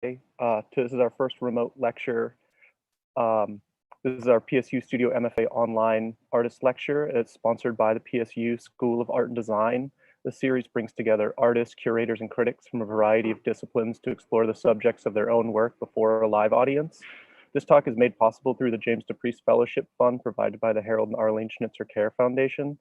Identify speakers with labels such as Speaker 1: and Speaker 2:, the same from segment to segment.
Speaker 1: This is our first remote lecture. This is our PSU Studio MFA online artist lecture. It's sponsored by the PSU School of Art and Design. The series brings together artists, curators, and critics from a variety of disciplines to explore the subjects of their own work before a live audience. This talk is made possible through the James DePriest Fellowship Fund provided by the Harold and Arlene Schnitzer Care Foundation.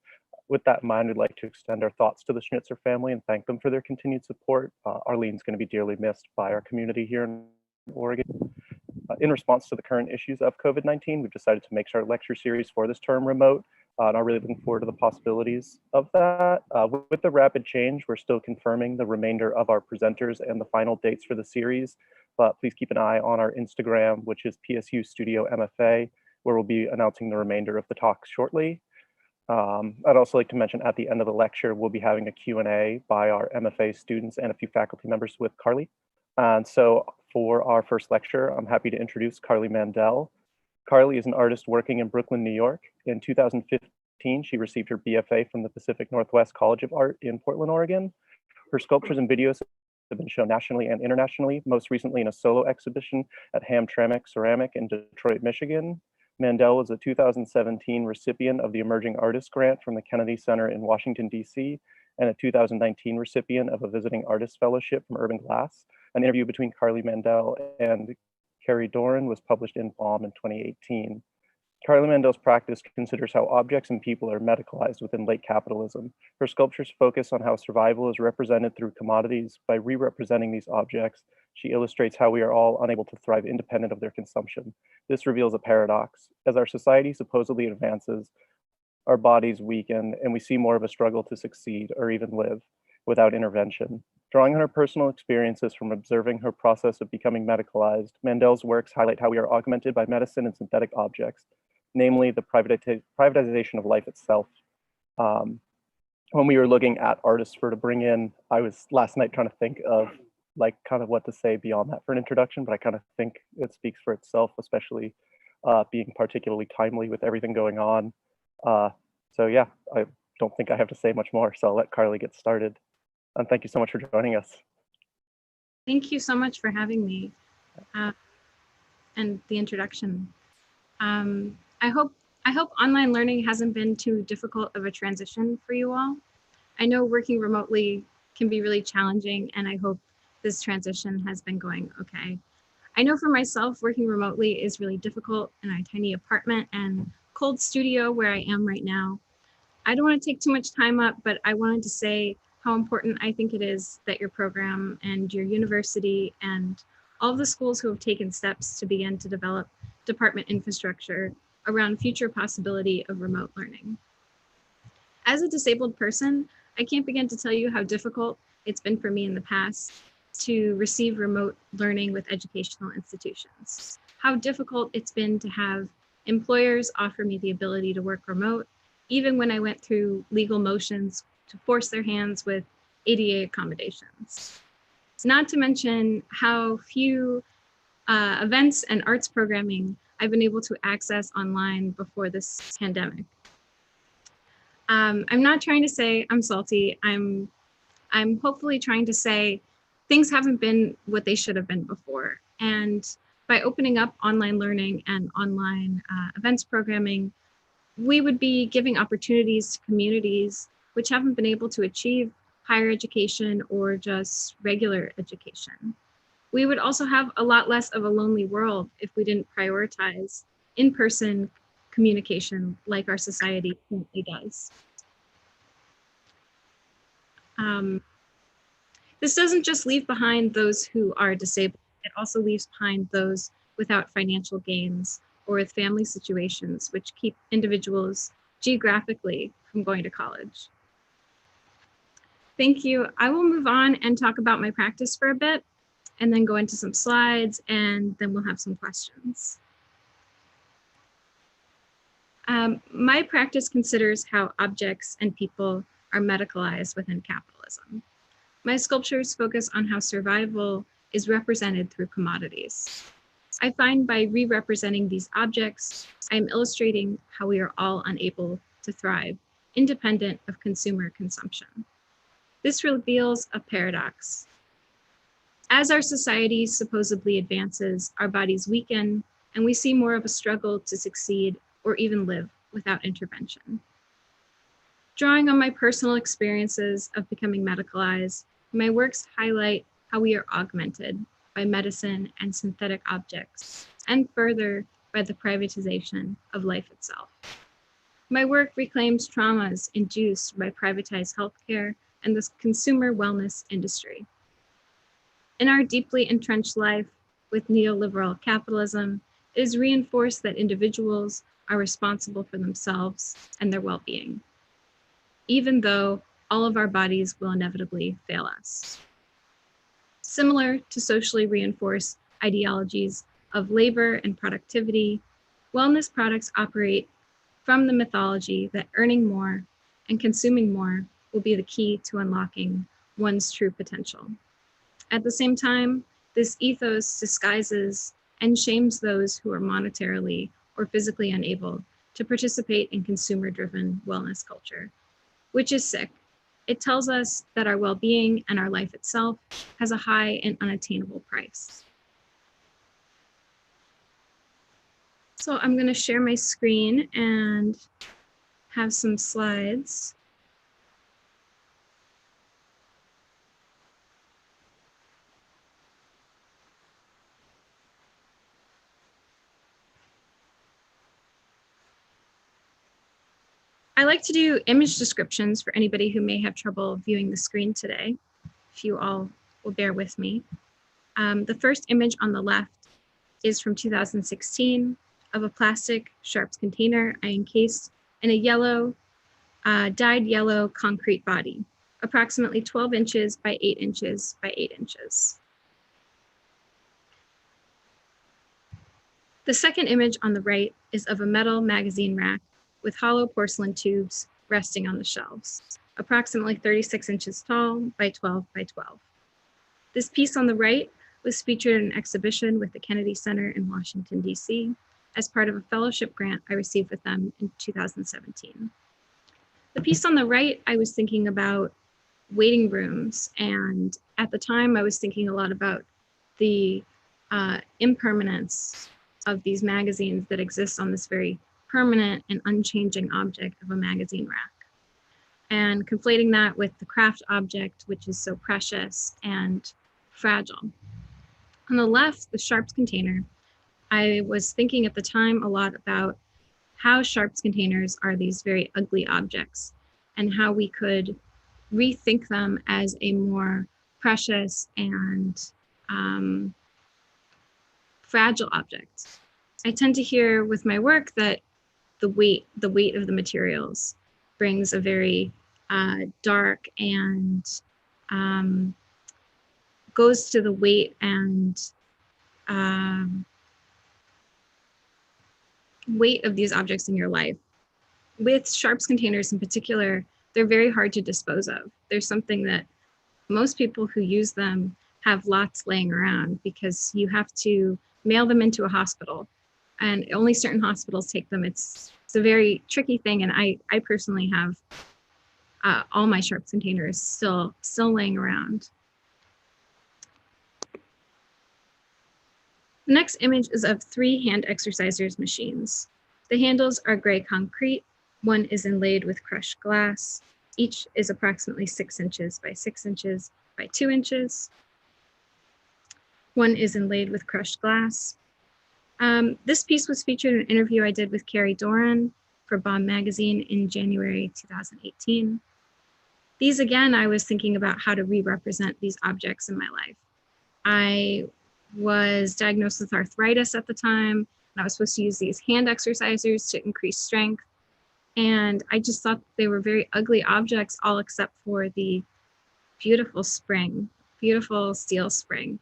Speaker 1: With that in mind, we'd like to extend our thoughts to the Schnitzer family and thank them for their continued support. Arlene's going to be dearly missed by our community here in Oregon. In response to the current issues of COVID-19, we've decided to make our lecture series for this term remote, and I'm really looking forward to the possibilities of that. With the rapid change, we're still confirming the remainder of our presenters and the final dates for the series, but please keep an eye on our Instagram, which is PSU Studio MFA, where we'll be announcing the remainder of the talk shortly. I'd also like to mention at the end of the lecture, we'll be having a Q&A by our MFA students and a few faculty members with Carly. And so for our first lecture, I'm happy to introduce Carly Mandel. Carly is an artist working in Brooklyn, New York. In 2015, she received her BFA from the Pacific Northwest College of Art in Portland, Oregon. Her sculptures and videos have been shown nationally and internationally, most recently in a solo exhibition at Hamtramck Ceramic in Detroit, Michigan. Mandel was a 2017 recipient of the Emerging Artist Grant from the Kennedy Center in Washington, D.C., and a 2019 recipient of a Visiting Artist Fellowship from Urban Glass. An interview between Carly Mandel and Carrie Doran was published in Baum in 2018. Carly Mandel's practice considers how objects and people are medicalized within late capitalism. Her sculptures focus on how survival is represented through commodities. By re-representing these objects, she illustrates how we are all unable to thrive independent of their consumption. This reveals a paradox. As our society supposedly advances, our bodies weaken, and we see more of a struggle to succeed or even live without intervention. Drawing on her personal experiences from observing her process of becoming medicalized, Mandel's works highlight how we are augmented by medicine and synthetic objects, namely the privatization of life itself. When we were looking at artists to bring in, I was last night trying to think of like kind of what to say beyond that for an introduction, but I kind of think it speaks for itself, especially being particularly timely with everything going on. So yeah, I don't think I have to say much more, so I'll let Carly get started. And thank you so much for joining us.
Speaker 2: Thank you so much for having me and the introduction. I hope online learning hasn't been too difficult of a transition for you all. I know working remotely can be really challenging, and I hope this transition has been going okay. I know for myself, working remotely is really difficult in a tiny apartment and cold studio where I am right now. I don't want to take too much time up, but I wanted to say how important I think it is that your program and your university and all of the schools who have taken steps to begin to develop department infrastructure around future possibility of remote learning. As a disabled person, I can't begin to tell you how difficult it's been for me in the past to receive remote learning with educational institutions. How difficult it's been to have employers offer me the ability to work remote, even when I went through legal motions to force their hands with ADA accommodations. Not to mention how few events and arts programming I've been able to access online before this pandemic. I'm not trying to say I'm salty. I'm hopefully trying to say things haven't been what they should have been before. And by opening up online learning and online events programming, we would be giving opportunities to communities which haven't been able to achieve higher education or just regular education. We would also have a lot less of a lonely world if we didn't prioritize in-person communication like our society currently does. This doesn't just leave behind those who are disabled, it also leaves behind those without financial gains or with family situations which keep individuals geographically from going to college. Thank you. I will move on and talk about my practice for a bit and then go into some slides, and then we'll have some questions. My practice considers how objects and people are medicalized within capitalism. My sculptures focus on how survival is represented through commodities. I find by re-representing these objects, I'm illustrating how we are all unable to thrive, independent of consumer consumption. This reveals a paradox. As our society supposedly advances, our bodies weaken, and we see more of a struggle to succeed or even live without intervention. Drawing on my personal experiences of becoming medicalized, my works highlight how we are augmented by medicine and synthetic objects, and further by the privatization of life itself. My work reclaims traumas induced by privatized healthcare and the consumer wellness industry. In our deeply entrenched life with neoliberal capitalism, it is reinforced that individuals are responsible for themselves and their well-being, even though all of our bodies will inevitably fail us. Similar to socially reinforced ideologies of labor and productivity, wellness products operate from the mythology that earning more and consuming more will be the key to unlocking one's true potential. At the same time, this ethos disguises and shames those who are monetarily or physically unable to participate in consumer-driven wellness culture, which is sick. It tells us that our well-being and our life itself has a high and unattainable price. So I'm going to share my screen and have some slides. I like to do image descriptions for anybody who may have trouble viewing the screen today, if you all will bear with me. The first image on the left is from 2016 of a plastic sharps container I encased in a yellow, dyed yellow concrete body, approximately 12 inches by 8 inches by 8 inches. The second image on the right is of a metal magazine rack with hollow porcelain tubes resting on the shelves, approximately 36 inches tall by 12 by 12. This piece on the right was featured in an exhibition with the Kennedy Center in Washington, D.C., as part of a fellowship grant I received with them in 2017. The piece on the right, I was thinking about waiting rooms, and at the time I was thinking a lot about the impermanence of these magazines that exist on this very permanent and unchanging object of a magazine rack, and conflating that with the craft object, which is so precious and fragile. On the left, the sharps container, I was thinking at the time a lot about how sharps containers are these very ugly objects and how we could rethink them as a more precious and fragile object. I tend to hear with my work that the weight of the materials brings a very dark and goes to the weight and weight of these objects in your life. With sharps containers in particular, they're very hard to dispose of. There's something that most people who use them have lots laying around because you have to mail them into a hospital, and only certain hospitals take them. It's a very tricky thing, and I personally have all my sharps containers still laying around. The next image is of 3 hand exercisers machines. The handles are gray concrete. One is inlaid with crushed glass. Each is approximately 6 inches by 6 inches by 2 inches. One is inlaid with crushed glass. This piece was featured in an interview I did with Carrie Doran for Bomb Magazine in January 2018. These, again, I was thinking about how to re-represent these objects in my life. I was diagnosed with arthritis at the time, and I was supposed to use these hand exercisers to increase strength. And I just thought they were very ugly objects, all except for the beautiful spring, beautiful steel spring.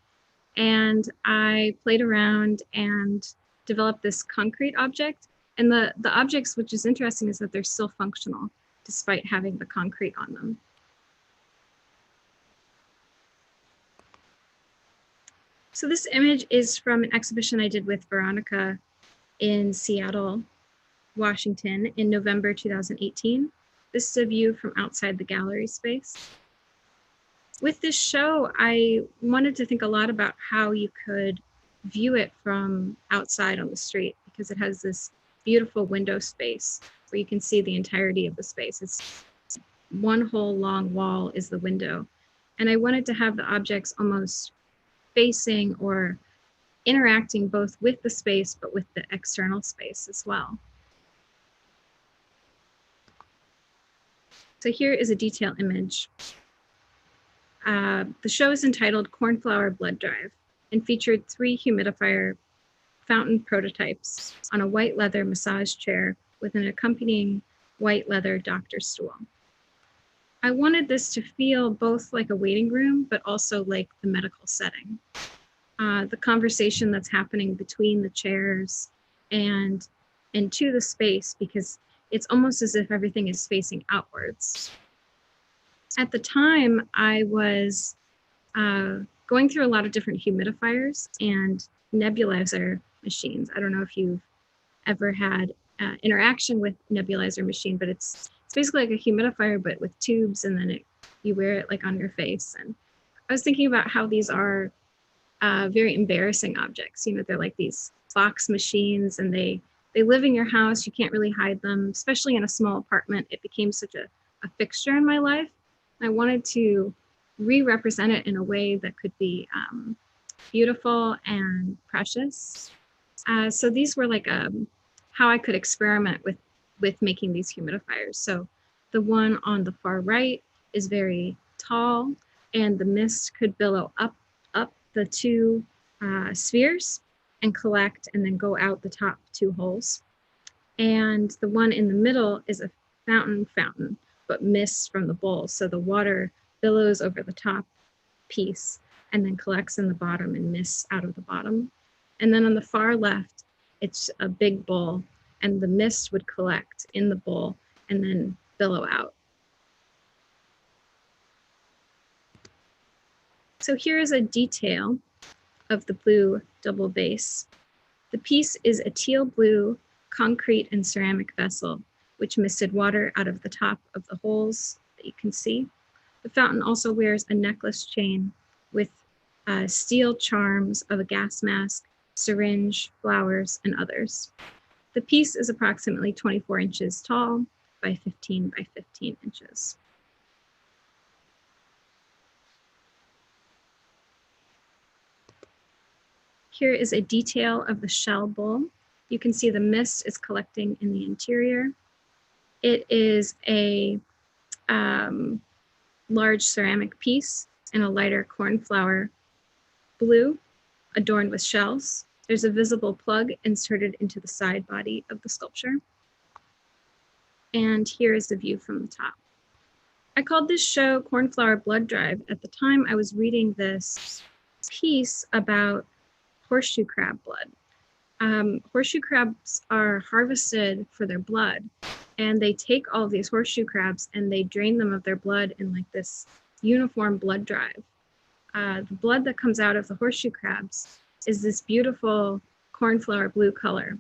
Speaker 2: And I played around and developed this concrete object. And the objects, which is interesting, is that they're still functional despite having the concrete on them. So this image is from an exhibition I did with Veronica in Seattle, Washington in November 2018. This is a view from outside the gallery space. With this show, I wanted to think a lot about how you could view it from outside on the street, because it has this beautiful window space where you can see the entirety of the space. It's one whole long wall is the window. And I wanted to have the objects almost facing or interacting both with the space, but with the external space as well. So here is a detail image. The show is entitled Cornflour Blood Drive and featured 3 humidifier fountain prototypes on a white leather massage chair with an accompanying white leather doctor's stool. I wanted this to feel both like a waiting room, but also like the medical setting. The conversation that's happening between the chairs and to the space, because it's almost as if everything is facing outwards. At the time, I was going through a lot of different humidifiers and nebulizer machines. I don't know if you've ever had interaction with nebulizer machine, but it's basically like a humidifier, but with tubes, and then you wear it like on your face. And I was thinking about how these are very embarrassing objects. You know, they're like these box machines, and they live in your house. You can't really hide them, especially in a small apartment. It became such a fixture in my life. I wanted to re-represent it in a way that could be beautiful and precious. So these were like how I could experiment with making these humidifiers. So the one on the far right is very tall, and the mist could billow up the 2 spheres and collect and then go out the top 2 holes. And the one in the middle is a fountain, but mists from the bowl. So the water billows over the top piece and then collects in the bottom and mists out of the bottom. And then on the far left, it's a big bowl, and the mist would collect in the bowl and then billow out. So here is a detail of the blue double base. The piece is a teal blue concrete and ceramic vessel, which misted water out of the top of the holes that you can see. The fountain also wears a necklace chain with steel charms of a gas mask, syringe, flowers, and others. The piece is approximately 24 inches tall by 15 by 15 inches. Here is a detail of the shell bowl. You can see the mist is collecting in the interior. It is a large ceramic piece in a lighter cornflower blue, adorned with shells. There's a visible plug inserted into the side body of the sculpture. And here is the view from the top. I called this show Cornflour Blood Drive. At the time, I was reading this piece about horseshoe crab blood. Horseshoe crabs are harvested for their blood, and they take all of these horseshoe crabs and they drain them of their blood in like this uniform blood drive. The blood that comes out of the horseshoe crabs is this beautiful cornflower blue color.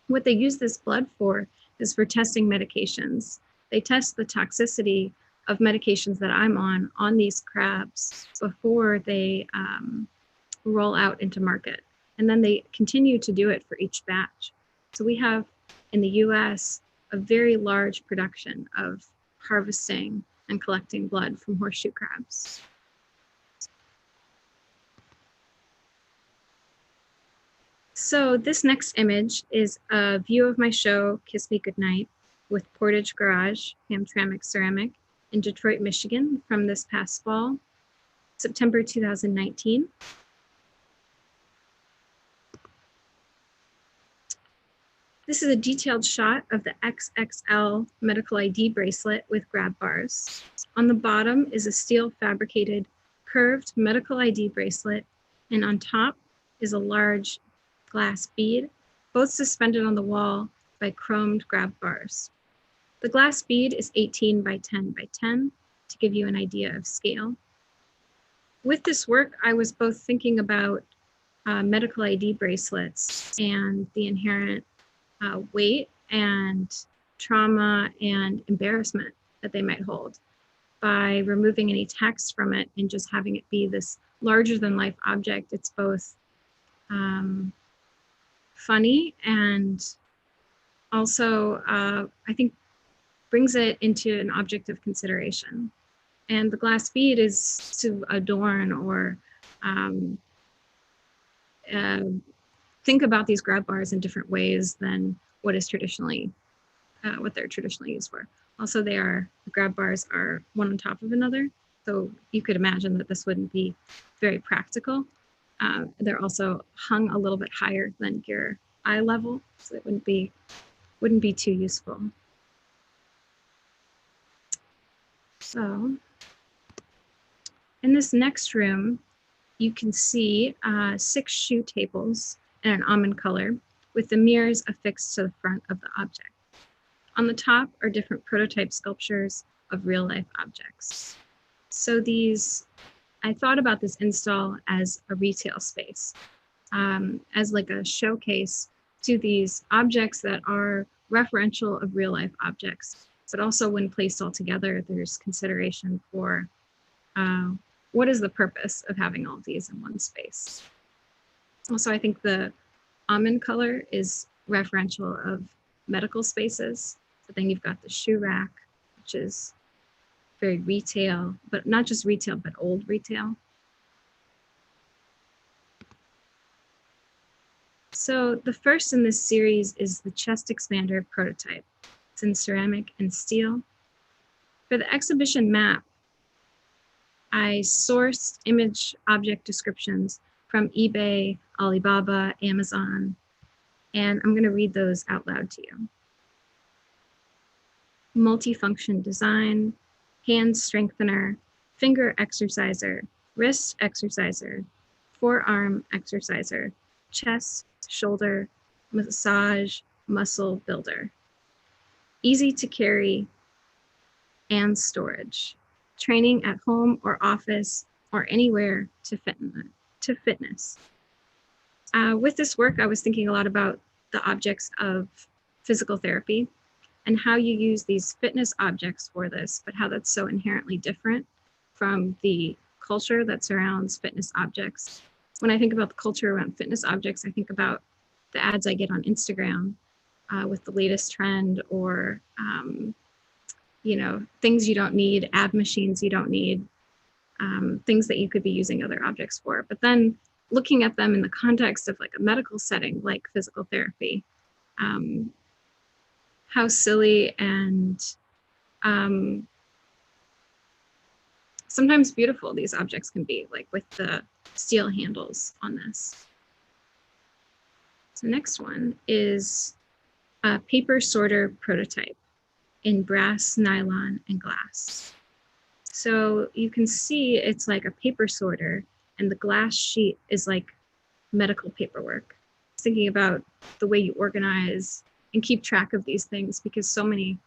Speaker 2: What they use this blood for is for testing medications. They test the toxicity of medications that I'm on these crabs before they roll out into market. And then they continue to do it for each batch. So we have in the US a very large production of harvesting and collecting blood from horseshoe crabs. So this next image is a view of my show, Kiss Me Goodnight, with Portage Garage, Hamtramck Ceramic in Detroit, Michigan from this past fall, September 2019. This is a detailed shot of the XXL medical ID bracelet with grab bars. On the bottom is a steel fabricated curved medical ID bracelet, and on top is a large glass bead, both suspended on the wall by chromed grab bars. The glass bead is 18 by 10 by 10 to give you an idea of scale. With this work, I was both thinking about medical ID bracelets and the inherent weight and trauma and embarrassment that they might hold. by removing any text from it and just having it be this larger than life object, it's both funny and also, I think, brings it into an object of consideration. And the glass bead is to adorn or think about these grab bars in different ways than what is traditionally, what they're traditionally used for. Also, the grab bars are one on top of another. So you could imagine that this wouldn't be very practical. They're also hung a little bit higher than your eye level, so it wouldn't be too useful. So in this next room, you can see 6 shoe tables in an almond color with the mirrors affixed to the front of the object. On the top are different prototype sculptures of real life objects. So I thought about this install as a retail space, as like a showcase to these objects that are referential of real life objects, but also when placed all together, there's consideration for what is the purpose of having all of these in one space. Also, I think the almond color is referential of medical spaces. So then you've got the shoe rack, which is very retail, but not just retail, but old retail. So the first in this series is the chest expander prototype. It's in ceramic and steel. For the exhibition map, I sourced image object descriptions from eBay, Alibaba, Amazon, and I'm going to read those out loud to you. Multifunction design, hand strengthener, finger exerciser, wrist exerciser, forearm exerciser, chest, shoulder, massage, muscle builder. Easy to carry and storage. Training at home or office or anywhere to fitness. With this work, I was thinking a lot about the objects of physical therapy and how you use these fitness objects for this, but how that's so inherently different from the culture that surrounds fitness objects. When I think about the culture around fitness objects, I think about the ads I get on Instagram with the latest trend or things you don't need, ab machines you don't need, things that you could be using other objects for. But then looking at them in the context of like a medical setting, like physical therapy, how silly and sometimes beautiful these objects can be, like with the steel handles on this. So next one is a paper sorter prototype in brass, nylon, and glass. So you can see it's like a paper sorter and the glass sheet is like medical paperwork. Thinking about the way you organize and keep track of these things because so many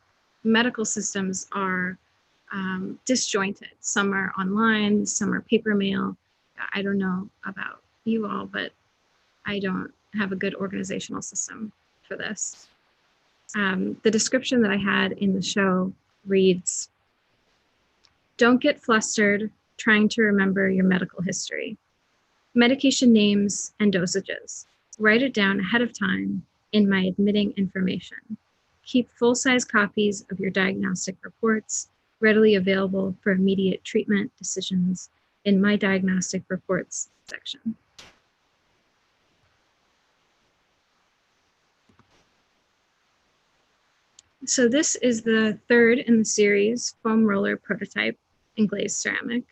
Speaker 2: medical systems are disjointed. Some are online, some are paper mail. I don't know about you all, but I don't have a good organizational system for this. The description that I had in the show reads, "Don't get flustered trying to remember your medical history. Medication names and dosages. Write it down ahead of time in my admitting information. Keep full-size copies of your diagnostic reports readily available for immediate treatment decisions in my diagnostic reports section." So this is the third in the series foam roller prototype in glazed ceramic.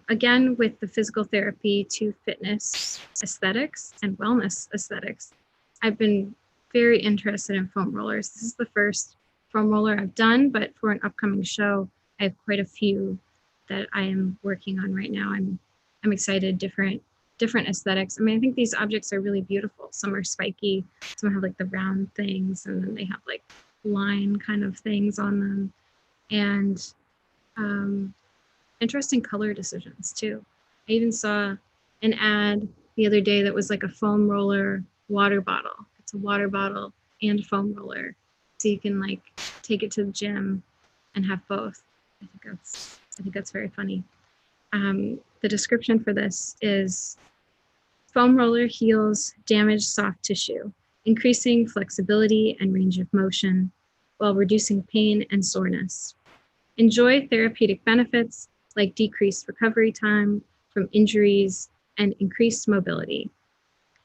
Speaker 2: Again, with the physical therapy to fitness aesthetics and wellness aesthetics, I've been very interested in foam rollers. This is the first foam roller I've done, but for an upcoming show, I have quite a few that I am working on right now. I'm excited, different aesthetics. I mean, I think these objects are really beautiful. Some are spiky, some have like the round things, and then they have like line kind of things on them. And interesting color decisions too. I even saw an ad the other day that was like a foam roller water bottle. It's a water bottle and a foam roller. So you can like take it to the gym and have both. I think that's very funny. The description for this is foam roller heals damaged soft tissue, increasing flexibility and range of motion while reducing pain and soreness. Enjoy therapeutic benefits like decreased recovery time from injuries and increased mobility.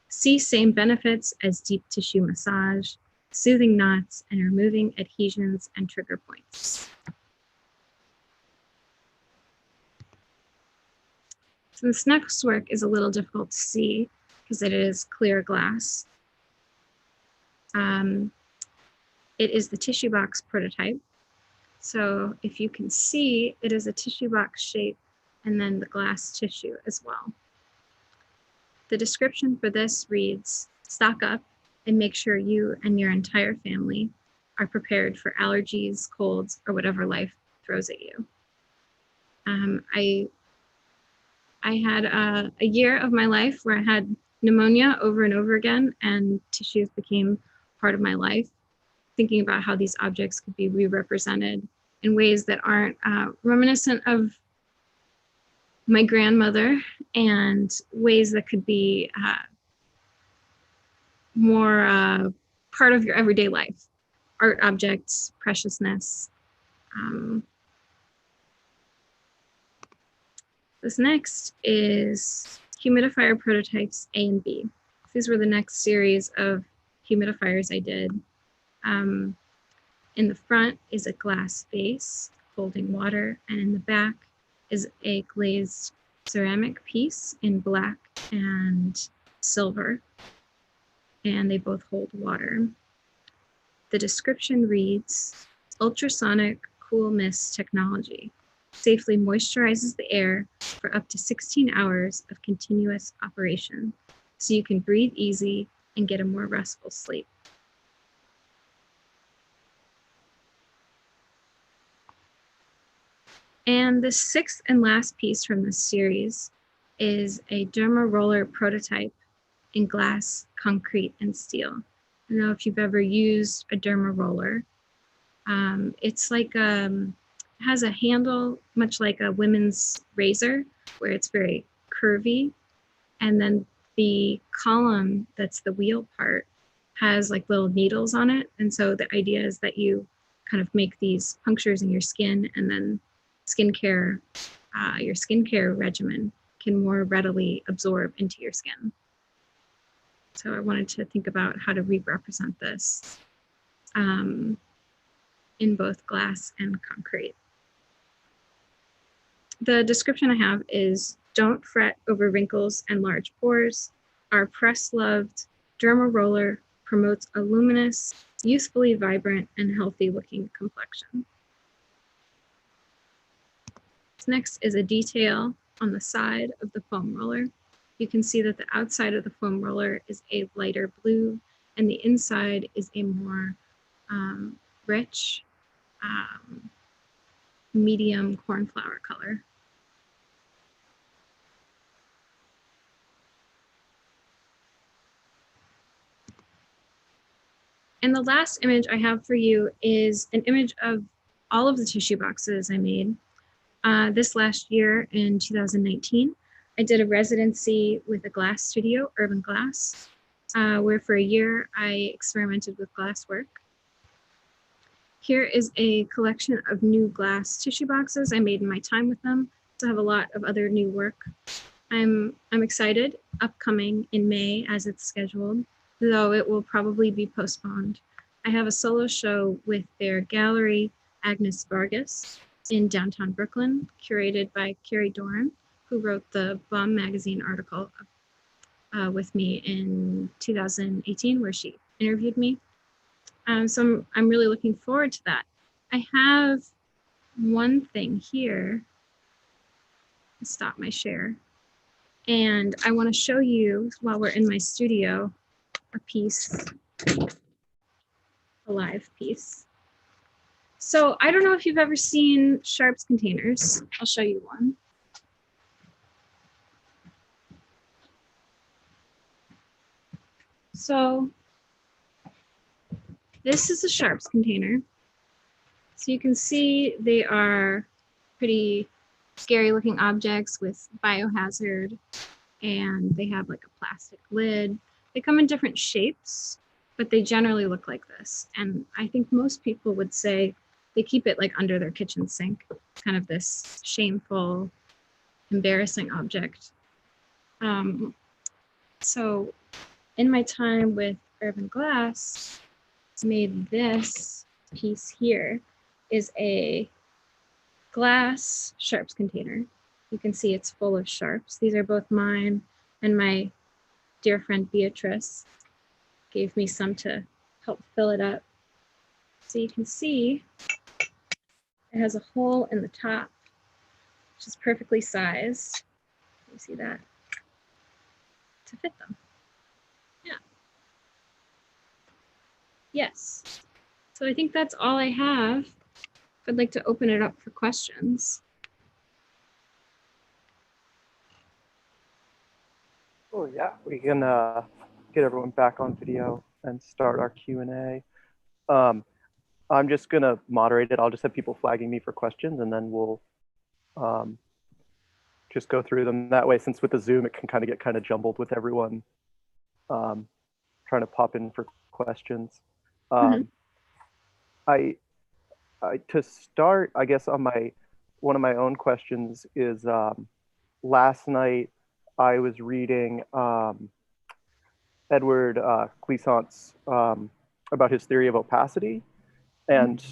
Speaker 2: See same benefits as deep tissue massage, soothing knots, and removing adhesions and trigger points. So this next work is a little difficult to see because it is clear glass. It is the tissue box prototype. So if you can see, it is a tissue box shape and then the glass tissue as well. The description for this reads, stock up and make sure you and your entire family are prepared for allergies, colds, or whatever life throws at you. I had a year of my life where I had pneumonia over and over again, and tissues became part of my life, thinking about how these objects could be re-represented in ways that aren't reminiscent of my grandmother and ways that could be more part of your everyday life. Art objects, preciousness. This next is humidifier prototypes A and B. These were the next series of humidifiers I did. In the front is a glass base holding water, and in the back is a glazed ceramic piece in black and silver, and they both hold water. The description reads, ultrasonic cool mist technology safely moisturizes the air for up to 16 hours of continuous operation, so you can breathe easy and get a more restful sleep. And the sixth and last piece from this series is a Derma roller prototype in glass, concrete, and steel. I don't know if you've ever used a Derma roller. It's like it has a handle, much like a women's razor, where it's very curvy. And then the column, that's the wheel part, has like little needles on it. And so the idea is that you kind of make these punctures in your skin, and then your skincare regimen can more readily absorb into your skin. So I wanted to think about how to re-represent this in both glass and concrete. The description I have is, don't fret over wrinkles and large pores. Our press-loved Derma roller promotes a luminous, youthfully vibrant, and healthy-looking complexion. Next is a detail on the side of the foam roller. You can see that the outside of the foam roller is a lighter blue, and the inside is a more rich, medium cornflower color. And the last image I have for you is an image of all of the tissue boxes I made. This last year in 2019, I did a residency with a glass studio, Urban Glass, where for a year I experimented with glass work. Here is a collection of new glass tissue boxes I made in my time with them. So I have a lot of other new work. I'm excited, upcoming in May as it's scheduled, though it will probably be postponed. I have a solo show with their gallery, Agnes Vargas, in downtown Brooklyn, curated by Carrie Doran, who wrote the Bomb magazine article with me in 2018, where she interviewed me. So I'm really looking forward to that. I have one thing here. Stop my share. And I want to show you, while we're in my studio, a piece, a live piece. So I don't know if you've ever seen Sharps containers. I'll show you one. So this is a Sharps container. So you can see they are pretty scary looking objects with biohazard, and they have like a plastic lid. They come in different shapes, but they generally look like this. And I think most people would say they keep it like under their kitchen sink, kind of this shameful, embarrassing object. So in my time with Urban Glass, made this piece here is a glass sharps container. You can see it's full of sharps. These are both mine, and my dear friend Beatrice gave me some to help fill it up. So you can see it has a hole in the top, which is perfectly sized. You see that? To fit them. Yeah. Yes. So I think that's all I have. I'd like to open it up for questions.
Speaker 1: Oh yeah, we can get everyone back on video and start our Q&A. I'm just gonna moderate it. I'll just have people flagging me for questions, and then we'll just go through them that way. Since with the Zoom, it can kind of get kind of jumbled with everyone trying to pop in for questions. I to start, I guess on one of my own questions is last night I was reading Edward Glissant's about his theory of opacity, and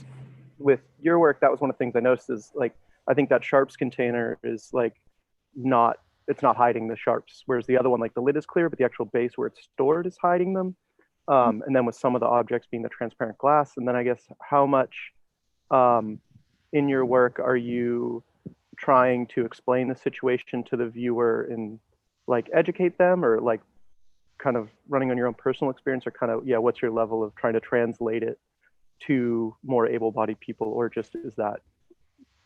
Speaker 1: with your work, that was one of the things I noticed is like I think that sharps container is like it's not hiding the sharps, whereas the other one, like the lid is clear, but the actual base where it's stored is hiding them. And then with some of the objects being the transparent glass, and then I guess how much in your work are you trying to explain the situation to the viewer and like educate them, or like kind of running on your own personal experience, or kind of, yeah, what's your level of trying to translate it to more able-bodied people, or just is that,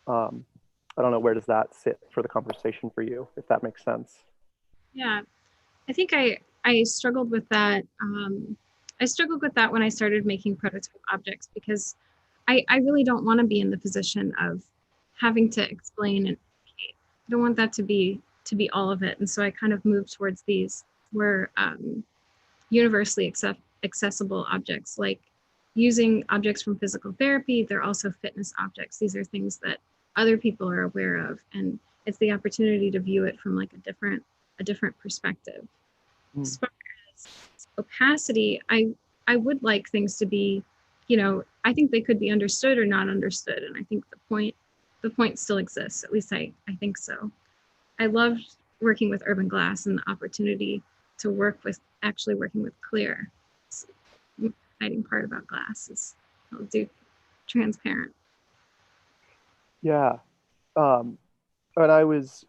Speaker 1: I don't know, where does that sit for the conversation for you, if that makes sense?
Speaker 2: Yeah, I think I struggled with that. I struggled with that when I started making prototype objects, because I really don't want to be in the position of having to explain and educate. I don't want that to be all of it. And so I kind of moved towards these were universally accessible objects, like using objects from physical therapy. They're also fitness objects. These are things that other people are aware of, and it's the opportunity to view it from like a different perspective. As far as opacity, I would like things to be, I think they could be understood or not understood, and I think the point still exists. At least I think so. I loved working with Urban Glass and the opportunity to actually working with clear. The exciting part about glass is I'll do transparent.
Speaker 1: Yeah, and I was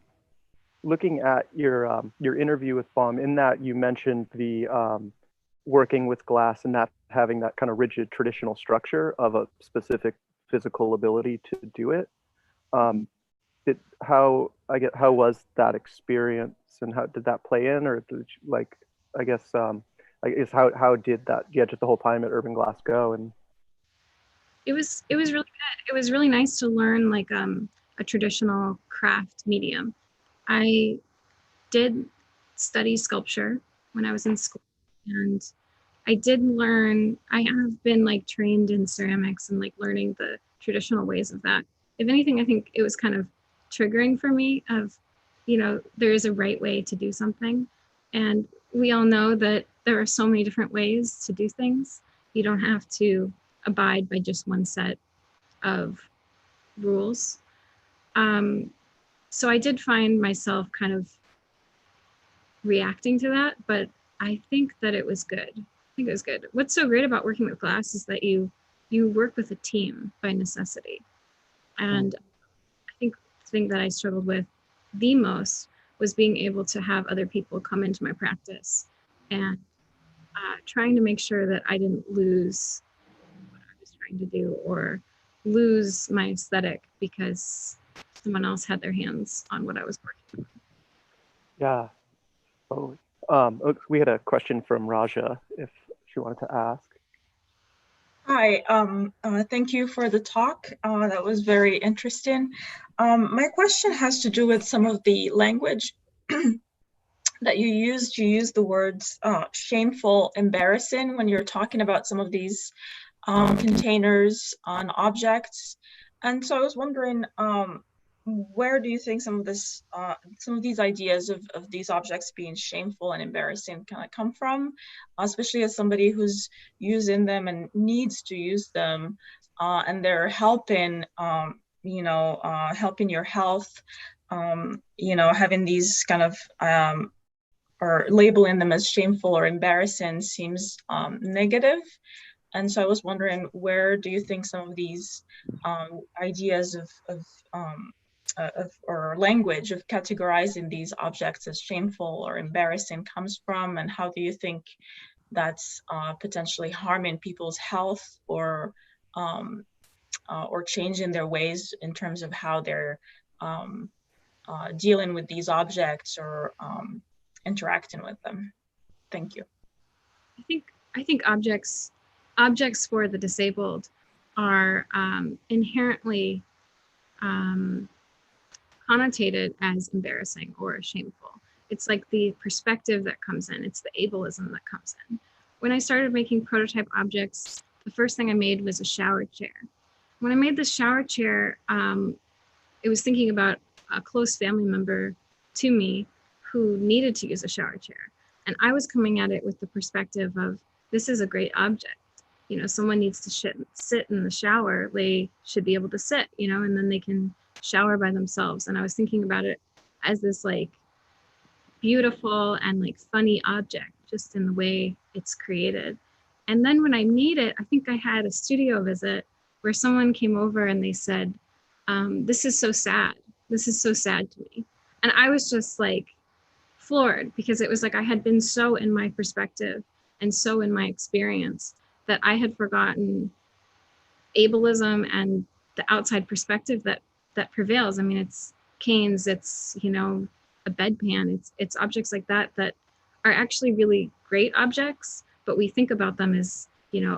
Speaker 1: looking at your interview with Baum. In that you mentioned the working with glass and not having that kind of rigid traditional structure of a specific physical ability to do it. How was that experience, and how did that play in, or did you, like, I guess how did that, yeah, just the whole time at Urban Glass go? And
Speaker 2: it was really good. It was really nice to learn like a traditional craft medium. I did study sculpture when I was in school, and I have been like trained in ceramics and like learning the traditional ways of that. If anything, I think it was kind of triggering for me of, there is a right way to do something. And we all know that there are so many different ways to do things. You don't have to abide by just one set of rules. So I did find myself kind of reacting to that, but I think that it was good. I think it was good. What's so great about working with glass is that you work with a team by necessity. And I think the thing that I struggled with the most was being able to have other people come into my practice and trying to make sure that I didn't lose what I was trying to do or lose my aesthetic because someone else had their hands on what I was working on.
Speaker 1: yeah, totally. We had a question from Raja, if she wanted to ask.
Speaker 3: Hi, thank you for the talk. That was very interesting. My question has to do with some of the language that you used. You used the words shameful, embarrassing when you're talking about some of these containers on objects. And so I was wondering, where do you think some of these ideas of these objects being shameful and embarrassing kind of come from, especially as somebody who's using them and needs to use them, and they're helping, helping your health, having these kind of, or labeling them as shameful or embarrassing seems negative. And so I was wondering, where do you think some of these ideas or language of categorizing these objects as shameful or embarrassing comes from, and how do you think that's potentially harming people's health or changing their ways in terms of how they're dealing with these objects or interacting with them? Thank you.
Speaker 2: I think objects for the disabled are inherently connotated as embarrassing or shameful. It's like the perspective that comes in, it's the ableism that comes in. When I started making prototype objects, the first thing I made was a shower chair. When I made the shower chair, it was thinking about a close family member to me who needed to use a shower chair. And I was coming at it with the perspective of, this is a great object. You know, someone needs to sit in the shower, they should be able to sit, and then they can shower by themselves. And I was thinking about it as this like beautiful and like funny object, just in the way it's created. And then when I made it, I think I had a studio visit where someone came over and they said, this is so sad. This is so sad to me. And I was just like floored, because it was like I had been so in my perspective and so in my experience that I had forgotten ableism and the outside perspective that prevails. I mean, it's canes, it's, a bedpan, it's objects like that are actually really great objects, but we think about them as,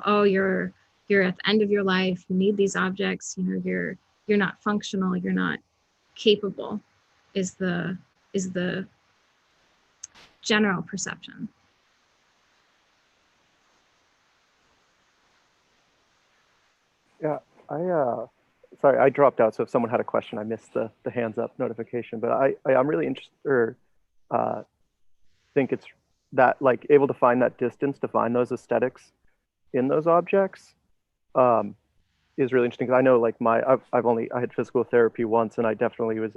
Speaker 2: oh, you're at the end of your life, you need these objects, you're not functional, you're not capable, is the general perception.
Speaker 1: Yeah, sorry, I dropped out. So if someone had a question, I missed the hands up notification. But I'm really interested, or think it's that like able to find that distance, to find those aesthetics in those objects, is really interesting. Because I know like I had physical therapy once, and I definitely was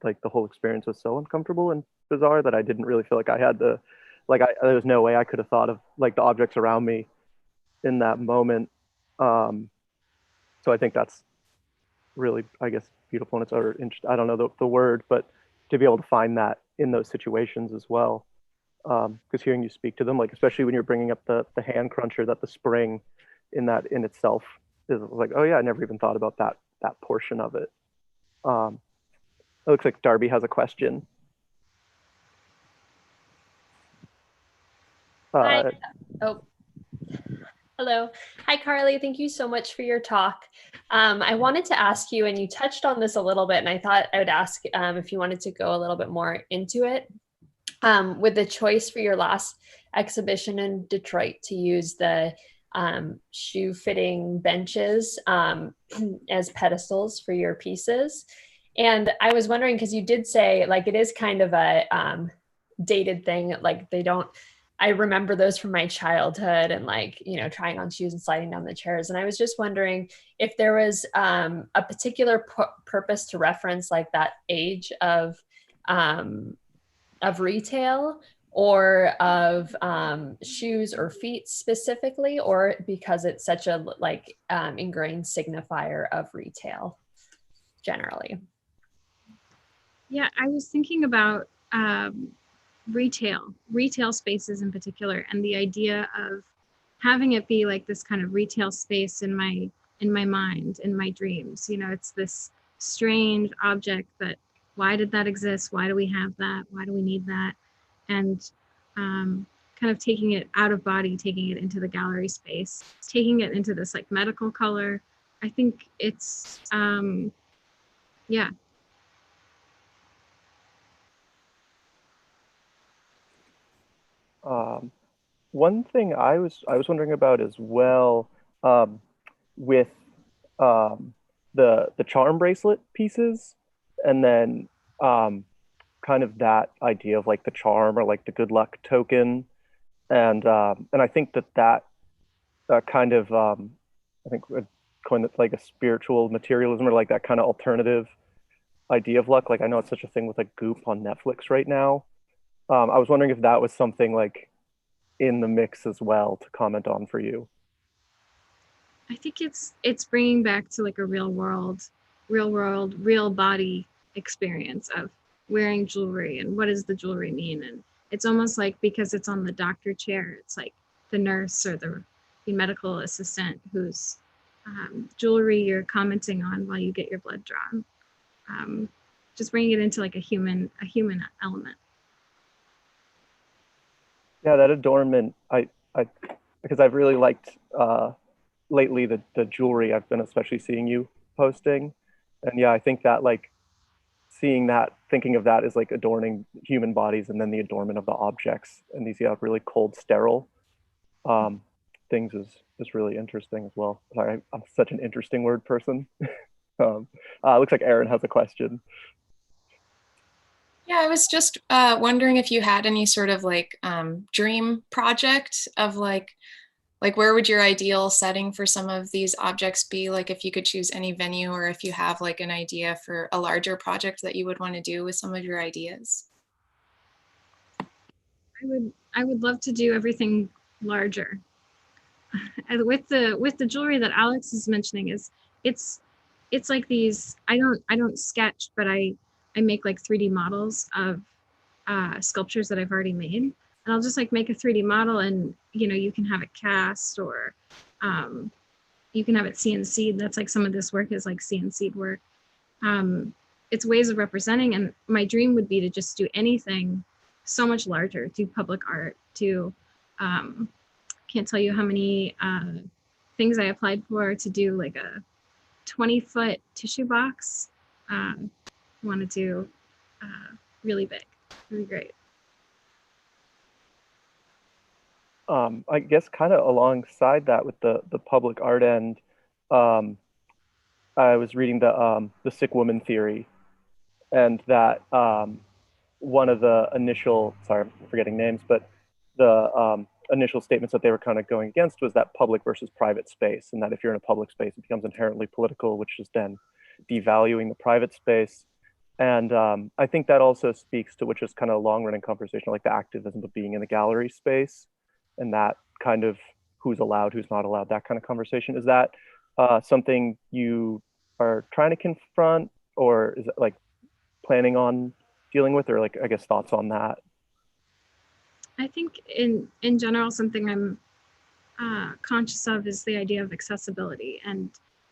Speaker 1: like the whole experience was so uncomfortable and bizarre that I didn't really feel like I had there was no way I could have thought of like the objects around me in that moment. So I think that's really, I guess, beautiful, and it's I don't know the word, but to be able to find that in those situations as well. Because hearing you speak to them, like especially when you're bringing up the hand cruncher, that the spring in itself is like, oh yeah, I never even thought about that portion of it. It looks like Darby has a question.
Speaker 4: Hi. Oh. Hello. Hi, Carly. Thank you so much for your talk. I wanted to ask you, and you touched on this a little bit, and I thought I would ask if you wanted to go a little bit more into it. With the choice for your last exhibition in Detroit to use the shoe fitting benches as pedestals for your pieces. And I was wondering, because you did say like it is kind of a dated thing, like I remember those from my childhood and like, trying on shoes and sliding down the chairs. And I was just wondering if there was a particular purpose to reference like that age of retail or of shoes or feet specifically, or because it's such a like ingrained signifier of retail generally.
Speaker 2: Yeah, I was thinking about retail spaces in particular, and the idea of having it be like this kind of retail space in my mind, in my dreams. It's this strange object that, why did that exist? Why do we have that? Why do we need that? And kind of taking it out of body, taking it into the gallery space, taking it into this like medical color. I think it's, yeah.
Speaker 1: One thing I was wondering about as well, with the charm bracelet pieces, and then kind of that idea of like the charm or like the good luck token, and I think that kind of I think I'd coin it like a spiritual materialism, or like that kind of alternative idea of luck. Like I know it's such a thing with like Goop on Netflix right now. I was wondering if that was something like in the mix as well to comment on for you.
Speaker 2: I think it's bringing back to like a real body experience of wearing jewelry and what does the jewelry mean. And it's almost like because it's on the doctor chair, it's like the nurse or the medical assistant whose jewelry you're commenting on while you get your blood drawn. Just bringing it into like a human element.
Speaker 1: Yeah, that adornment, I because I've really liked lately the jewelry I've been especially seeing you posting. And yeah, I think that like seeing that, thinking of that as like adorning human bodies, and then the adornment of the objects and these really cold, sterile things is really interesting as well. Sorry, I'm such an interesting word person. Looks like Erin has a question.
Speaker 5: Yeah, I was just wondering if you had any sort of like dream project of like where would your ideal setting for some of these objects be? Like if you could choose any venue, or if you have like an idea for a larger project that you would want to do with some of your ideas.
Speaker 2: I would love to do everything larger. With the jewelry that Alex is mentioning, it's like these, I don't sketch, but I make like 3D models of sculptures that I've already made. And I'll just like make a 3D model, and you can have it cast, or you can have it CNC'd. That's like some of this work is like CNC'd work. It's ways of representing, and my dream would be to just do anything so much larger, do public art, do can't tell you how many things I applied for to do like a 20-foot tissue box. Want to do really big, really great.
Speaker 1: I guess kind of alongside that with the public art end, I was reading the sick woman theory, and that one of the initial, sorry, I'm forgetting names, but the initial statements that they were kind of going against was that public versus private space, and that if you're in a public space, it becomes inherently political, which is then devaluing the private space. And I think that also speaks to, which is kind of a long-running conversation, like the activism of being in the gallery space, and that kind of who's allowed, who's not allowed, that kind of conversation. Is that something you are trying to confront, or is it like planning on dealing with, or like, I guess, thoughts on that?
Speaker 2: I think in general, something I'm conscious of is the idea of accessibility and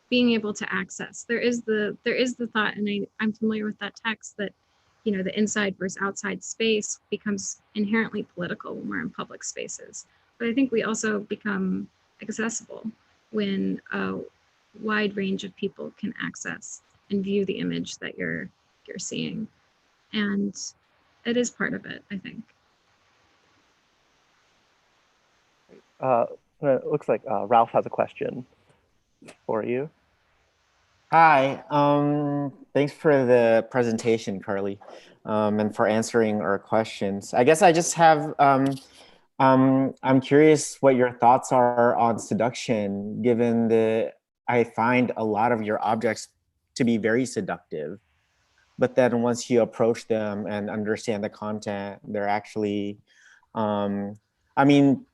Speaker 2: being able to access. There is the thought, and I'm familiar with that text, that the inside versus outside space becomes inherently political when we're in public spaces. But I think we also become accessible when a wide range of people can access and view the image that you're seeing. And it is part of it, I think.
Speaker 1: It looks like Ralph has a question for you.
Speaker 6: Hi, thanks for the presentation, Carly, and for answering our questions. I guess I just have, I'm curious what your thoughts are on seduction, given that I find a lot of your objects to be very seductive, but then once you approach them and understand the content, they're actually, I mean,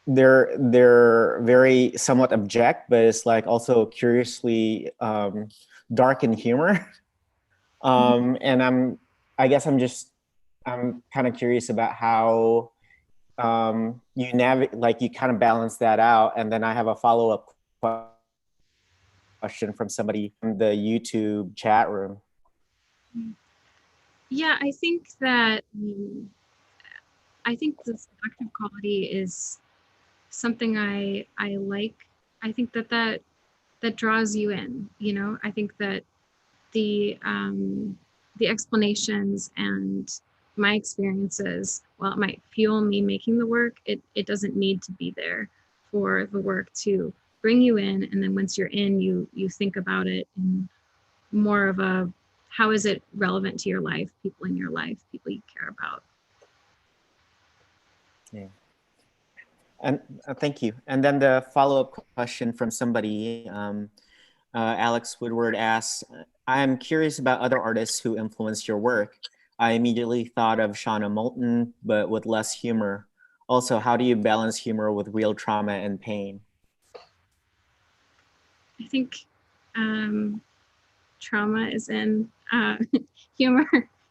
Speaker 6: they're very somewhat object, but it's like also curiously dark in humor. And I guess I'm kind of curious about how you navigate, like you kind of balance that out. And then I have a follow-up question from somebody in the YouTube chat room.
Speaker 2: Yeah, I think that I think the selective quality is something I like. I think that draws you in, you know. I think that the explanations and my experiences, while it might fuel me making the work, it doesn't need to be there for the work to bring you in. And then once you're in, you think about it in more of a, how is it relevant to your life, people in your life, people you care about.
Speaker 6: Yeah. And thank you. And then the follow-up question from somebody, Alex Woodward asks, I'm curious about other artists who influenced your work. I immediately thought of Shauna Moulton, but with less humor. Also, how do you balance humor with real trauma and pain?
Speaker 2: I think trauma is in humor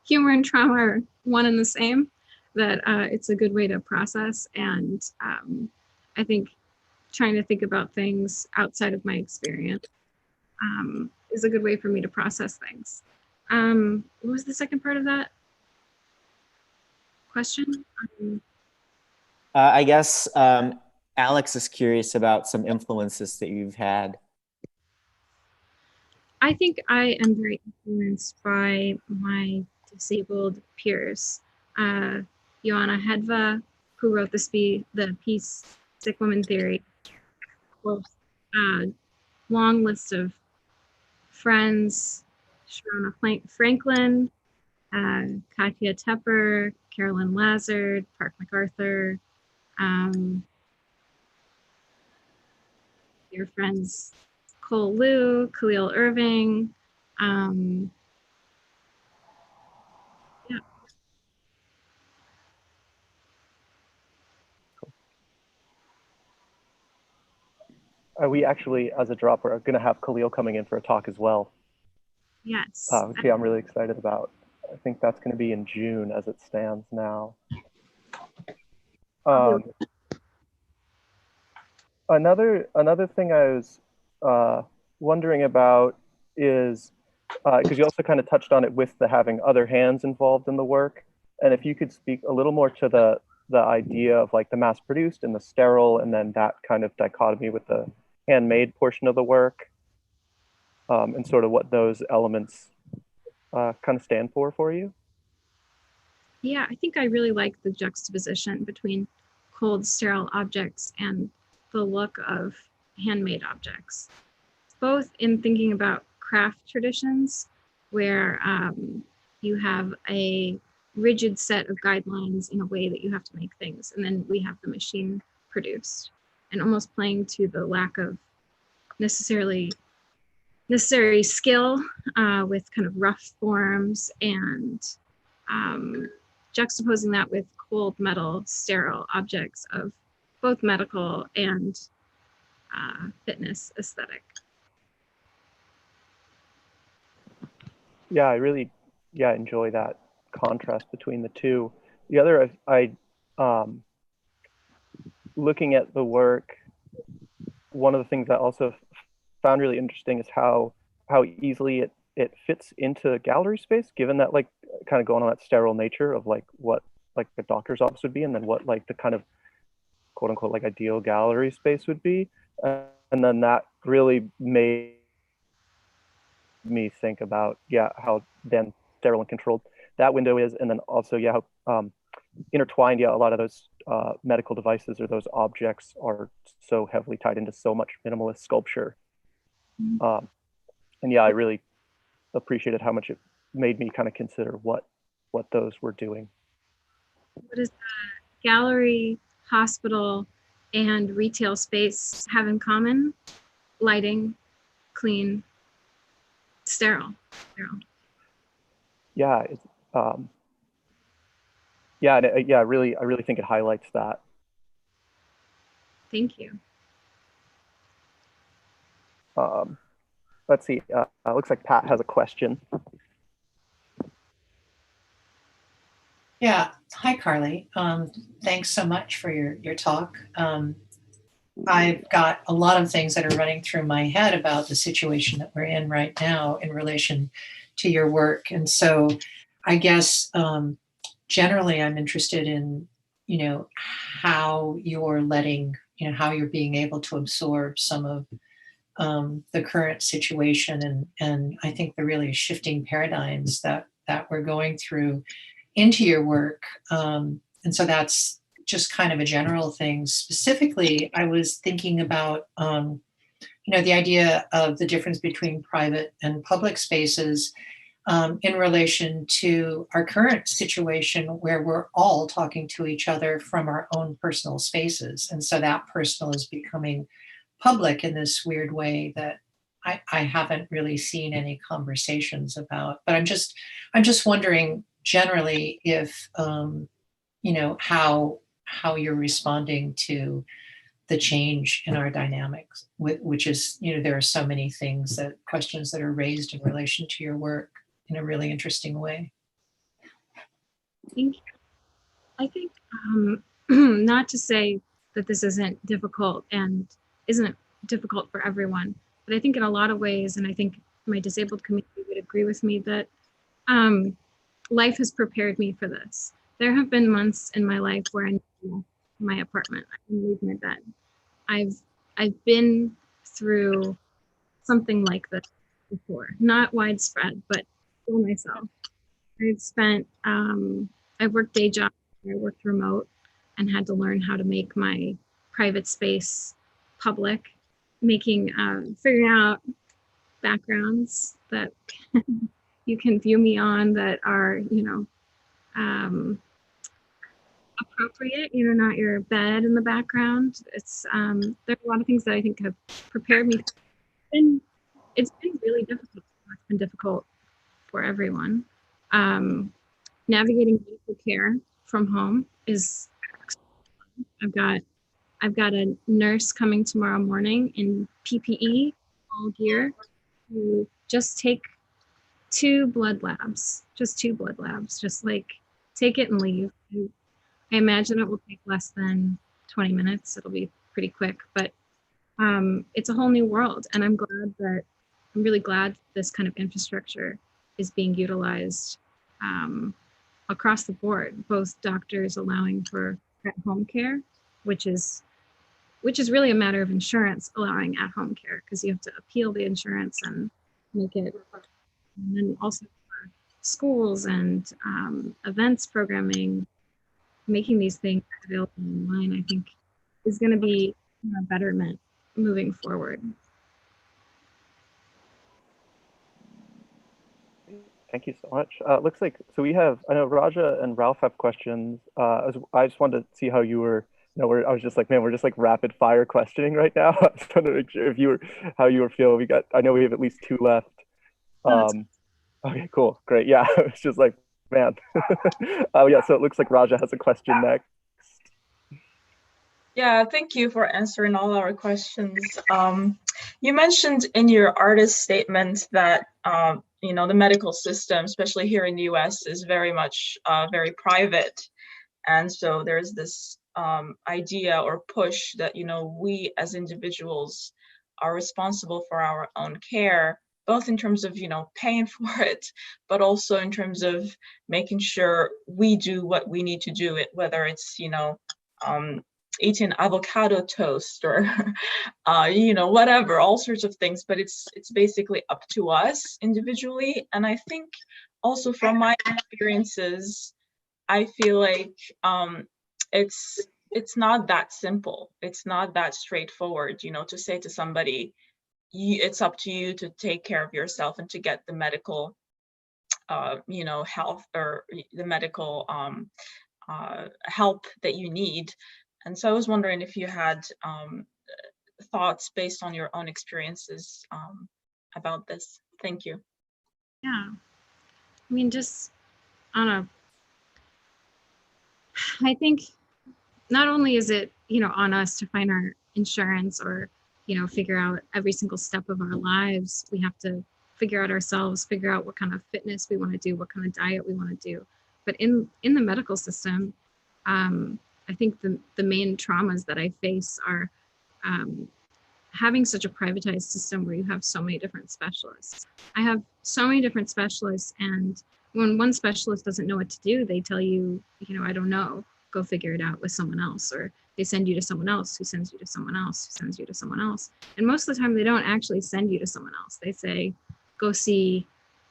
Speaker 2: and trauma are one and the same, that it's a good way to process. And I think trying to think about things outside of my experience is a good way for me to process things. What was the second part of that question?
Speaker 6: I guess Alex is curious about some influences that you've had.
Speaker 2: I think I am very influenced by my disabled peers. Joanna Hedva, who wrote the piece Sick Woman Theory. Of course, long list of friends: Sharona Franklin, Katya Tepper, Carolyn Lazard, Park MacArthur, dear friends Cole Liu, Khalil Irving. Yeah.
Speaker 1: We actually, as a drop, are going to have Khalil coming in for a talk as well.
Speaker 2: Yes.
Speaker 1: Which I'm really excited about. I think that's going to be in June as it stands now. Another thing I was wondering about is, because you also kind of touched on it with the having other hands involved in the work, and if you could speak a little more to the idea of like the mass produced and the sterile, and then that kind of dichotomy with the handmade portion of the work, and sort of what those elements kind of stand for you.
Speaker 2: Yeah, I think I really like the juxtaposition between cold, sterile objects and the look of handmade objects, both in thinking about craft traditions where you have a rigid set of guidelines in a way that you have to make things, and then we have the machine produced, and almost playing to the lack of necessary skill with kind of rough forms, and juxtaposing that with cold metal sterile objects of both medical and fitness aesthetic.
Speaker 1: Yeah, I really enjoy that contrast between the two. The other, I looking at the work, one of the things I also found really interesting is how easily it fits into gallery space, given that like kind of going on that sterile nature of like what like the doctor's office would be, and then what like the kind of quote unquote like ideal gallery space would be. And then that really made me think about how then sterile and controlled that window is, and then also how intertwined a lot of those medical devices or those objects are so heavily tied into so much minimalist sculpture. And I really appreciated how much it made me kind of consider what those were doing.
Speaker 2: What does the gallery, hospital, and retail space have in common? Lighting, clean, sterile.
Speaker 1: Yeah, it's, I really think it highlights that.
Speaker 2: Thank you.
Speaker 1: Let's see. Looks like Pat has a question.
Speaker 7: Yeah. Hi, Carly. Thanks so much for your talk. I've got a lot of things that are running through my head about the situation that we're in right now in relation to your work. And so I guess generally I'm interested in you know, how you're letting, you know, how you're being able to absorb some of the current situation, and I think the really shifting paradigms that we're going through into your work. And so that's just kind of a general thing. Specifically, I was thinking about, you know, the idea of the difference between private and public spaces in relation to our current situation where we're all talking to each other from our own personal spaces. And so that personal is becoming public in this weird way that I haven't really seen any conversations about. But I'm just wondering generally if you know, how you're responding to the change in our dynamics, which is, you know, there are so many things, that questions that are raised in relation to your work in a really interesting way.
Speaker 2: Thank you. I think not to say that this isn't difficult and isn't difficult for everyone, but I think in a lot of ways, and I think my disabled community would agree with me, that life has prepared me for this. There have been months in my life where I need to leave my apartment, I can leave my bed. I've been through something like this before, not widespread, but for myself. I've worked day jobs, I worked remote and had to learn how to make my private space public, figuring out backgrounds that you can view me on that are, you know, appropriate, you know, not your bed in the background. It's there are a lot of things that I think have prepared me. It's been really difficult. It's been difficult for everyone. Navigating medical care from home is. I've got a nurse coming tomorrow morning in PPE, all gear, to just take two blood labs, just like take it and leave. I imagine it will take less than 20 minutes. It'll be pretty quick, but it's a whole new world. And I'm really glad this kind of infrastructure is being utilized across the board, both doctors allowing for at-home care, which is really a matter of insurance allowing at-home care, because you have to appeal the insurance and make it, and then also for schools and events programming, making these things available online, I think is going to be a betterment moving forward.
Speaker 1: Thank you so much. Looks like, so we have, I know Raja and Ralph have questions. I just wanted to see how you were, you know, I was just like, man, we're just like rapid fire questioning right now. I was trying to make sure how you were feeling. I know we have at least 2 left. Okay, cool, great. Yeah, it's just like, man. Oh yeah, so it looks like Raja has a question next.
Speaker 3: Yeah, thank you for answering all our questions. You mentioned in your artist statement that you know, the medical system, especially here in the US, is very much very private, and so there's this idea or push that, you know, we as individuals are responsible for our own care, both in terms of, you know, paying for it, but also in terms of making sure we do what we need to do, it whether it's, you know, eating avocado toast or you know, whatever, all sorts of things, but it's basically up to us individually. And I think also from my experiences, I feel like it's not that simple, it's not that straightforward, you know, to say to somebody, it's up to you to take care of yourself and to get the medical you know, health or the medical help that you need. And so I was wondering if you had thoughts based on your own experiences about this. Thank you.
Speaker 2: Yeah, I mean, just I think not only is it, you know, on us to find our insurance or, you know, figure out every single step of our lives, we have to figure out ourselves, figure out what kind of fitness we want to do, what kind of diet we want to do. But in the medical system, I think the main traumas that I face are having such a privatized system where you have so many different specialists. I have so many different specialists, and when one specialist doesn't know what to do, they tell you, you know, I don't know, go figure it out with someone else, or they send you to someone else who sends you to someone else who sends you to someone else. And most of the time they don't actually send you to someone else. They say, go see,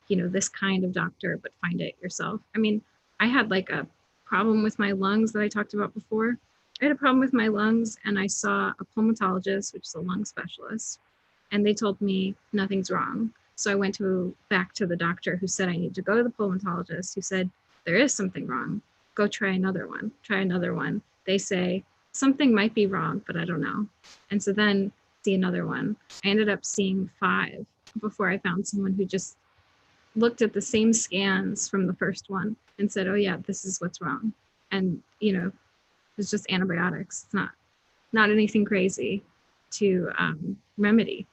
Speaker 2: you know, this kind of doctor, but find it yourself. I mean, I had like a problem with my lungs that I talked about before. I had a problem with my lungs and I saw a pulmonologist, which is a lung specialist, and they told me nothing's wrong. So I went back to the doctor who said I need to go to the pulmonologist, who said, there is something wrong. Go try another one, try another one. They say, something might be wrong, but I don't know. And so then see another one. I ended up seeing 5 before I found someone who just looked at the same scans from the first one and said, oh yeah, this is what's wrong. And, you know, it's just antibiotics. It's not anything crazy to remedy.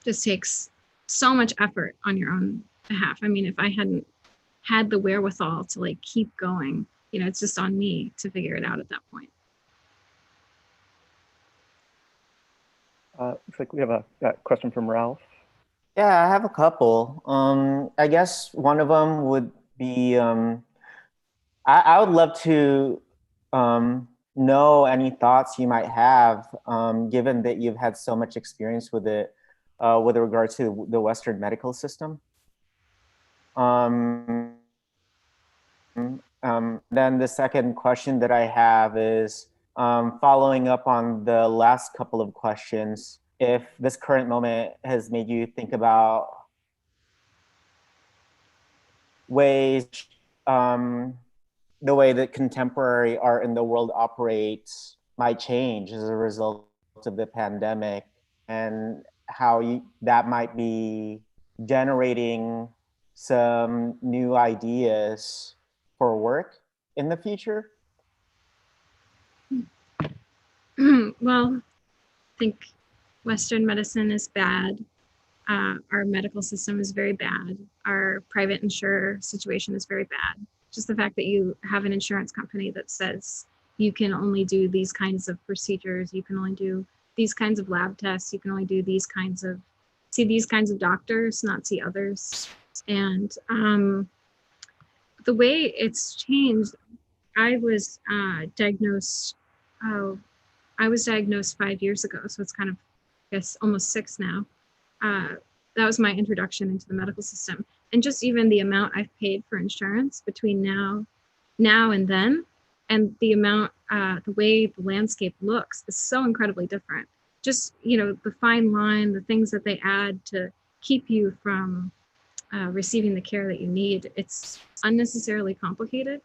Speaker 2: Just takes so much effort on your own behalf. I mean, if I hadn't had the wherewithal to like keep going, you know, it's just on me to figure it out at that point.
Speaker 1: Looks like we have a question from Ralph.
Speaker 6: Yeah, I have a couple. I guess one of them would be, I would love to know any thoughts you might have, given that you've had so much experience with it, with regard to the Western medical system. Then the second question that I have is, following up on the last couple of questions, if this current moment has made you think about ways, the way that contemporary art in the world operates might change as a result of the pandemic, and how that might be generating some new ideas for work in the future?
Speaker 2: Well, I think Western medicine is bad. Our medical system is very bad. Our private insurer situation is very bad. Just the fact that you have an insurance company that says you can only do these kinds of procedures, you can only do these kinds of lab tests, you can only do these kinds of, see these kinds of doctors, not see others. And the way it's changed, I was diagnosed 5 years ago, so it's kind of, I guess, almost 6 now. That was my introduction into the medical system. And just even the amount I've paid for insurance between now and then, and the amount, the way the landscape looks is so incredibly different. Just, you know, the fine line, the things that they add to keep you from receiving the care that you need, it's unnecessarily complicated.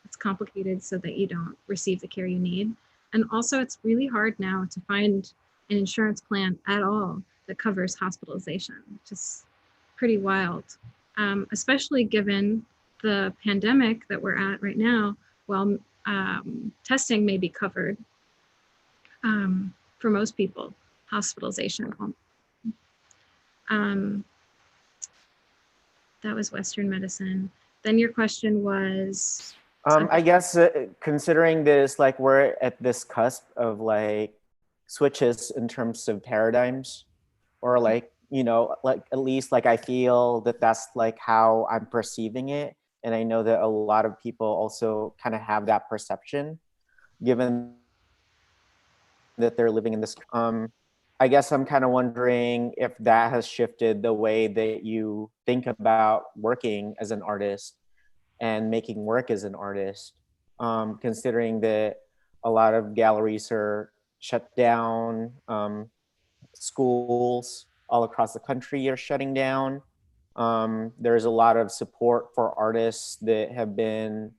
Speaker 2: It's complicated so that you don't receive the care you need. And also it's really hard now to find an insurance plan at all that covers hospitalization, which is pretty wild, especially given the pandemic that we're at right now. While testing may be covered, for most people, hospitalization won't. That was Western medicine. Then your question was?
Speaker 6: I guess considering this, like we're at this cusp of like switches in terms of paradigms, or like, you know, like at least like I feel that that's like how I'm perceiving it. And I know that a lot of people also kind of have that perception, given that they're living in this. I guess I'm kind of wondering if that has shifted the way that you think about working as an artist and making work as an artist, considering that a lot of galleries are shut down, schools all across the country are shutting down. There's a lot of support for artists that have been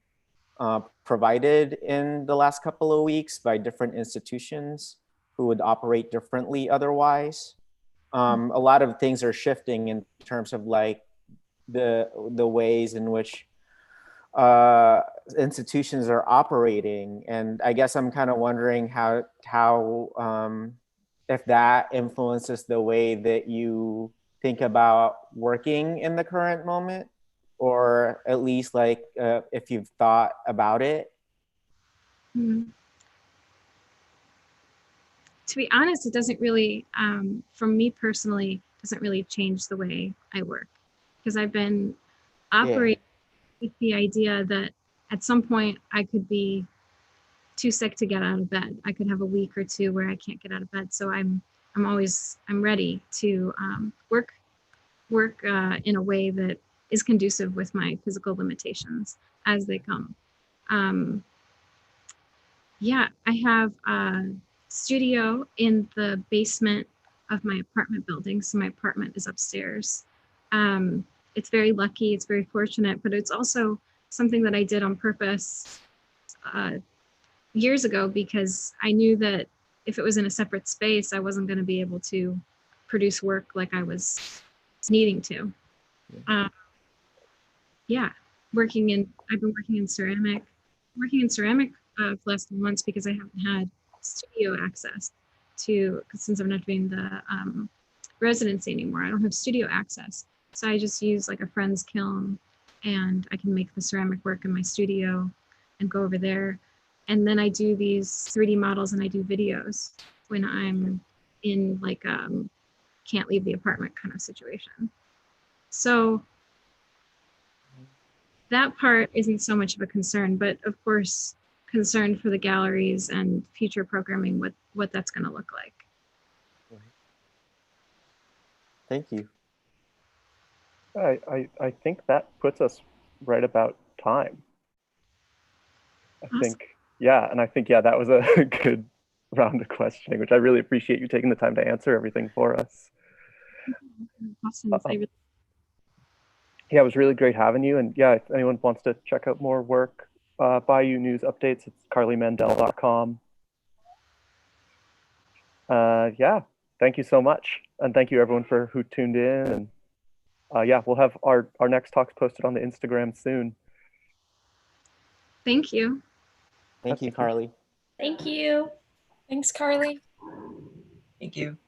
Speaker 6: provided in the last couple of weeks by different institutions who would operate differently otherwise. A lot of things are shifting in terms of like the ways in which institutions are operating. And I guess I'm kind of wondering how if that influences the way that you think about working in the current moment, or at least like if you've thought about it.
Speaker 2: Mm-hmm. To be honest, it doesn't really, for me personally, doesn't really change the way I work, because I've been operating with the idea that at some point I could be too sick to get out of bed. I could have a week or two where I can't get out of bed. So I'm ready to work in a way that is conducive with my physical limitations as they come. Yeah, I have a studio in the basement of my apartment building. So my apartment is upstairs. It's very lucky, it's very fortunate, but it's also something that I did on purpose years ago, because I knew that if it was in a separate space, I wasn't going to be able to produce work like I was needing to. Yeah, I've been working in ceramic for the last 2 months because I haven't had studio access to, since I'm not doing the residency anymore. I don't have studio access. So I just use like a friend's kiln, and I can make the ceramic work in my studio and go over there. And then I do these 3D models and I do videos when I'm in like can't leave the apartment kind of situation. So that part isn't so much of a concern, but of course, concern for the galleries and future programming, what that's going to look like.
Speaker 6: Thank you.
Speaker 1: I think that puts us right about time.
Speaker 2: Awesome.
Speaker 1: I think that was a good round of questioning, which I really appreciate you taking the time to answer everything for us.
Speaker 2: Awesome.
Speaker 1: Yeah, it was really great having you. And yeah, if anyone wants to check out more work, Bayou News updates, it's carlymandel.com. Yeah, thank you so much. And thank you everyone who tuned in. And yeah, we'll have our next talks posted on the Instagram soon.
Speaker 2: Thank you.
Speaker 6: Thank you, Carly.
Speaker 4: Thank you.
Speaker 5: Thanks, Carly.
Speaker 7: Thank you.